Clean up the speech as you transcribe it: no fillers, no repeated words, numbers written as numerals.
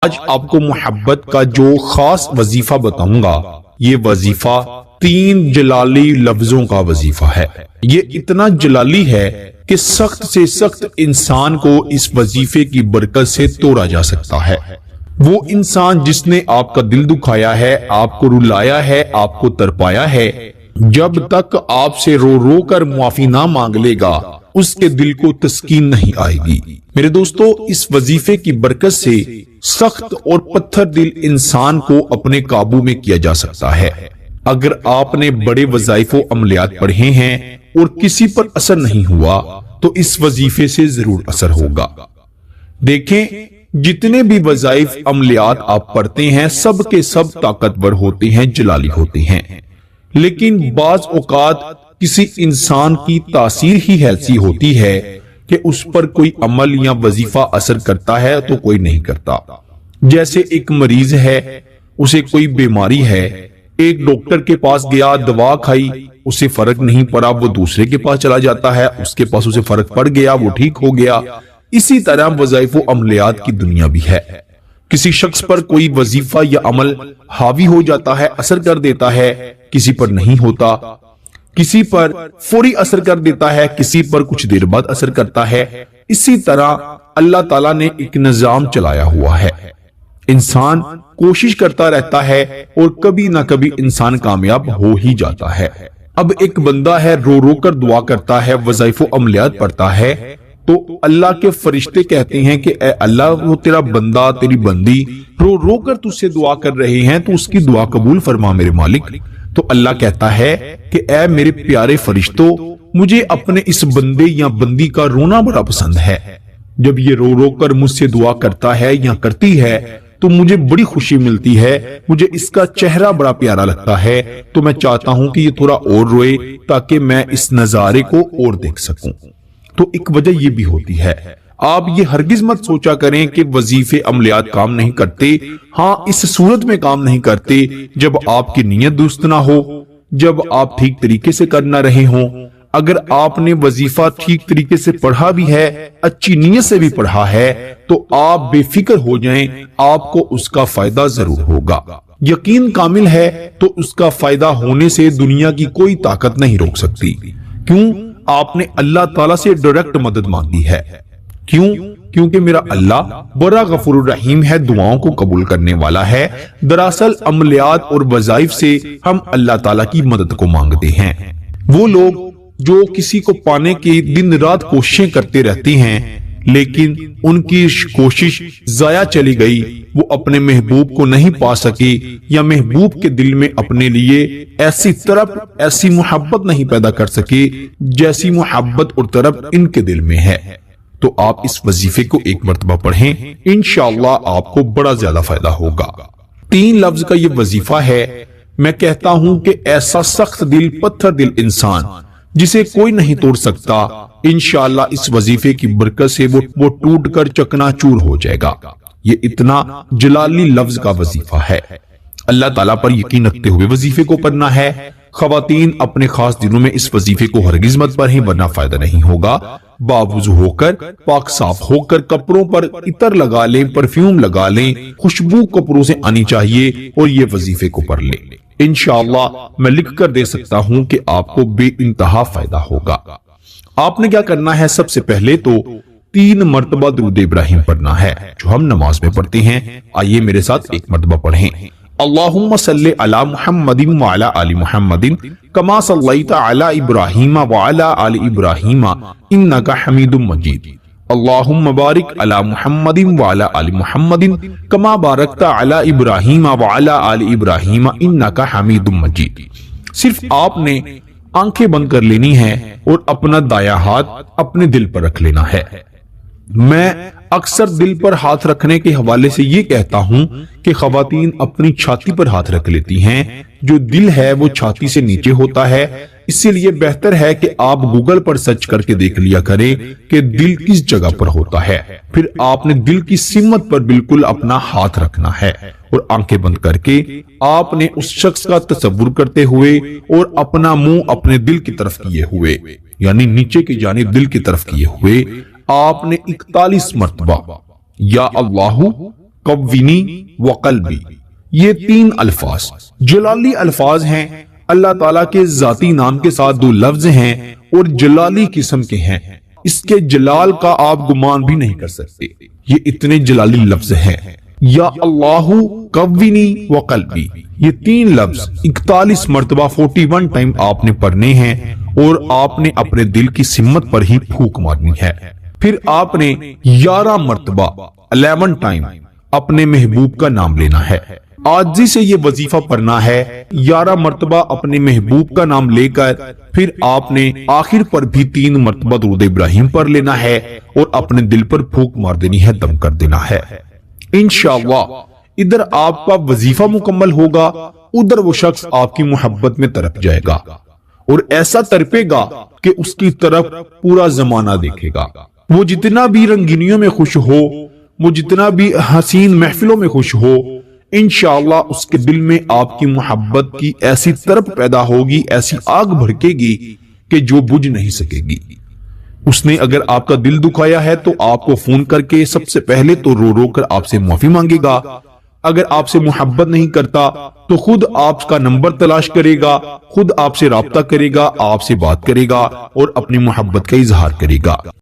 آج آپ کو محبت کا جو خاص وظیفہ بتاؤں گا، یہ وظیفہ 3 جلالی لفظوں کا وظیفہ ہے۔ یہ اتنا جلالی ہے کہ سخت سے سخت انسان کو اس وظیفے کی برکت سے توڑا جا سکتا ہے۔ وہ انسان جس نے آپ کا دل دکھایا ہے، آپ کو رلایا ہے، آپ کو تڑپایا ہے، جب تک آپ سے رو رو کر معافی نہ مانگ لے گا، اس کے دل کو تسکین نہیں آئے گی۔ میرے دوستو، اس وظیفے کی برکت سے سخت اور پتھر دل انسان کو اپنے قابو میں کیا جا سکتا ہے۔ اگر آپ نے بڑے وظائف و عملیات پڑھے ہیں اور کسی پر اثر نہیں ہوا تو اس وظیفے سے ضرور اثر ہوگا۔ دیکھیں، جتنے بھی وظائف عملیات آپ پڑھتے ہیں، سب کے سب طاقتور ہوتے ہیں، جلالی ہوتے ہیں، لیکن بعض اوقات کسی انسان کی تاثیر ہی ایسی ہوتی ہے کہ اس پر کوئی عمل یا وظیفہ اثر کرتا ہے تو کوئی نہیں کرتا۔ جیسے ایک مریض ہے، اسے کوئی بیماری ہے، ایک ڈاکٹر کے پاس گیا، دوا کھائی، اسے فرق نہیں پڑا، وہ دوسرے کے پاس چلا جاتا ہے، اس کے پاس اسے فرق پڑ گیا، وہ ٹھیک ہو گیا۔ اسی طرح وظائف و عملیات کی دنیا بھی ہے۔ کسی شخص پر کوئی وظیفہ یا عمل حاوی ہو جاتا ہے، اثر کر دیتا ہے، کسی پر نہیں ہوتا، کسی پر فوری اثر کر دیتا ہے، کسی پر کچھ دیر بعد اثر کرتا ہے۔ اسی طرح اللہ تعالیٰ نے ایک نظام چلایا ہوا ہے۔ انسان کوشش کرتا رہتا ہے اور کبھی نہ کبھی انسان کامیاب ہو ہی جاتا ہے۔ اب ایک بندہ ہے، رو رو کر دعا کرتا ہے، وظائف و عملیات پڑھتا ہے، تو اللہ کے فرشتے کہتے ہیں کہ اے اللہ، وہ تیرا بندہ، تیری بندی رو رو کر تجھ سے دعا کر رہے ہیں، تو اس کی دعا قبول فرما میرے مالک۔ تو اللہ کہتا ہے کہ اے میرے پیارے فرشتوں، مجھے اپنے اس بندے یا بندی کا رونا بڑا پسند ہے۔ جب یہ رو رو کر مجھ سے دعا کرتا ہے یا کرتی ہے تو مجھے بڑی خوشی ملتی ہے، مجھے اس کا چہرہ بڑا پیارا لگتا ہے، تو میں چاہتا ہوں کہ یہ تھوڑا اور روئے تاکہ میں اس نظارے کو اور دیکھ سکوں۔ تو ایک وجہ یہ بھی ہوتی ہے۔ آپ یہ ہرگز مت سوچا کریں کہ وظیفے عملیات کام نہیں کرتے۔ ہاں، اس صورت میں کام نہیں کرتے جب آپ کی نیت درست نہ ہو، جب آپ ٹھیک طریقے سے کر نہ رہے ہوں۔ اگر آپ نے وظیفہ ٹھیک طریقے سے پڑھا بھی ہے، اچھی نیت سے بھی پڑھا ہے، تو آپ بے فکر ہو جائیں، آپ کو اس کا فائدہ ضرور ہوگا۔ یقین کامل ہے تو اس کا فائدہ ہونے سے دنیا کی کوئی طاقت نہیں روک سکتی۔ کیوں؟ آپ نے اللہ تعالیٰ سے ڈائریکٹ مدد مانگی ہے۔ کیوں؟ کیونکہ میرا اللہ بڑا غفور الرحیم ہے، دعاؤں کو قبول کرنے والا ہے۔ دراصل عملیات اور وظائف سے ہم اللہ تعالیٰ کی مدد کو مانگتے ہیں۔ وہ لوگ جو کسی کو پانے کی دن رات کوششیں کرتے رہتے ہیں لیکن ان کی کوشش ضائع چلی گئی، وہ اپنے محبوب کو نہیں پا سکے، یا محبوب کے دل میں اپنے لیے ایسی طرف ایسی محبت نہیں پیدا کر سکے جیسی محبت اور طرف ان کے دل میں ہے، تو آپ اس وظیفے کو ایک مرتبہ پڑھیں، انشاءاللہ آپ کو بڑا زیادہ فائدہ ہوگا۔ 3 لفظ کا یہ وظیفہ ہے۔ میں کہتا ہوں کہ ایسا سخت دل، پتھر دل انسان جسے کوئی نہیں توڑ سکتا، انشاءاللہ اس وظیفے کی برکت سے وہ ٹوٹ کر چکنا چور ہو جائے گا۔ یہ اتنا جلالی لفظ کا وظیفہ ہے۔ اللہ تعالیٰ پر یقین رکھتے ہوئے وظیفے کو پڑھنا ہے۔ خواتین اپنے خاص دنوں میں اس وظیفے کو ہرگز مت پڑھیں ورنہ فائدہ نہیں ہوگا۔ باوضو ہو کر، پاک صاف ہو کر، کپڑوں پر عطر لگا لیں، پرفیوم لگا لیں، خوشبو کپڑوں سے آنی چاہیے اور یہ وظیفے کو پڑھ لیں۔ انشاءاللہ میں لکھ کر دے سکتا ہوں کہ آپ کو بے انتہا فائدہ ہوگا۔ آپ نے کیا کرنا ہے؟ سب سے پہلے تو 3 مرتبہ درود ابراہیم پڑھنا ہے جو ہم نماز میں پڑھتے ہیں۔ آئیے میرے ساتھ ایک مرتبہ پڑھیں۔ اللہم صلی علی محمد وعلی آل محمد کما صلیت علی ابراہیم وعلی آل ابراہیم انک حمید مجید۔ اللہم بارک علی محمد وعلی آل محمد کما بارکت علی ابراہیم وعلی آل ابراہیم انک حمید مجید۔ صرف آپ نے آنکھیں بند کر لینی ہے اور اپنا دایاں ہاتھ اپنے دل پر رکھ لینا ہے۔ میں اکثر دل پر ہاتھ رکھنے کے حوالے سے یہ کہتا ہوں کہ خواتین اپنی چھاتی پر ہاتھ رکھ لیتی ہیں، جو دل ہے وہ چھاتی سے نیچے ہوتا ہے۔ اسی لیے بہتر ہے کہ آپ گوگل پر سرچ کر کے دیکھ لیا کریں کہ دل کس جگہ پر ہوتا ہے، پھر آپ نے دل کی سمت پر بالکل اپنا ہاتھ رکھنا ہے اور آنکھیں بند کر کے آپ نے اس شخص کا تصور کرتے ہوئے اور اپنا منہ اپنے دل کی طرف کیے ہوئے، یعنی نیچے کی جانب دل کی طرف کیے ہوئے، آپ نے 41 مرتبہ یا اللہ قوینی وقلبی، یہ تین الفاظ جلالی الفاظ ہیں۔ اللہ تعالیٰ کے ذاتی نام کے ساتھ دو لفظ ہیں اور جلالی قسم کے ہیں، اس کے جلال کا آپ گمان بھی نہیں کر سکتے، یہ اتنے جلالی لفظ ہیں۔ یا اللہ قوینی وقلبی، یہ تین لفظ 41 مرتبہ 41 ٹائم آپ نے پڑھنے ہیں اور آپ نے اپنے دل کی سمت پر ہی پھونک مارنی ہے۔ پھر آپ نے 11 مرتبہ 11 ٹائم اپنے محبوب کا نام لینا ہے، آجزی سے یہ وظیفہ پڑھنا ہے 11 مرتبہ اپنے محبوب کا نام لے کر پھر آپ نے آخر پر بھی 3 مرتبہ درود ابراہیم پڑھ لینا ہے اور اپنے دل پر پھونک مار دینی ہے، دم کر دینا ہے۔ انشاءاللہ ادھر آپ کا وظیفہ مکمل ہوگا، ادھر وہ شخص آپ کی محبت میں تڑپ جائے گا اور ایسا تڑپے گا کہ اس کی طرف پورا زمانہ دیکھے گا۔ وہ جتنا بھی رنگینیوں میں خوش ہو، وہ جتنا بھی حسین محفلوں میں خوش ہو، انشاءاللہ اس کے دل میں آپ کی محبت کی ایسی تڑپ پیدا ہوگی، ایسی آگ بھڑکے گی کہ جو بجھ نہیں سکے گی۔ اس نے اگر آپ کا دل دکھایا ہے تو آپ کو فون کر کے سب سے پہلے تو رو رو کر آپ سے معافی مانگے گا، اگر آپ سے محبت نہیں کرتا تو خود آپ کا نمبر تلاش کرے گا، خود آپ سے رابطہ کرے گا، آپ سے بات کرے گا اور اپنی محبت کا اظہار کرے گا۔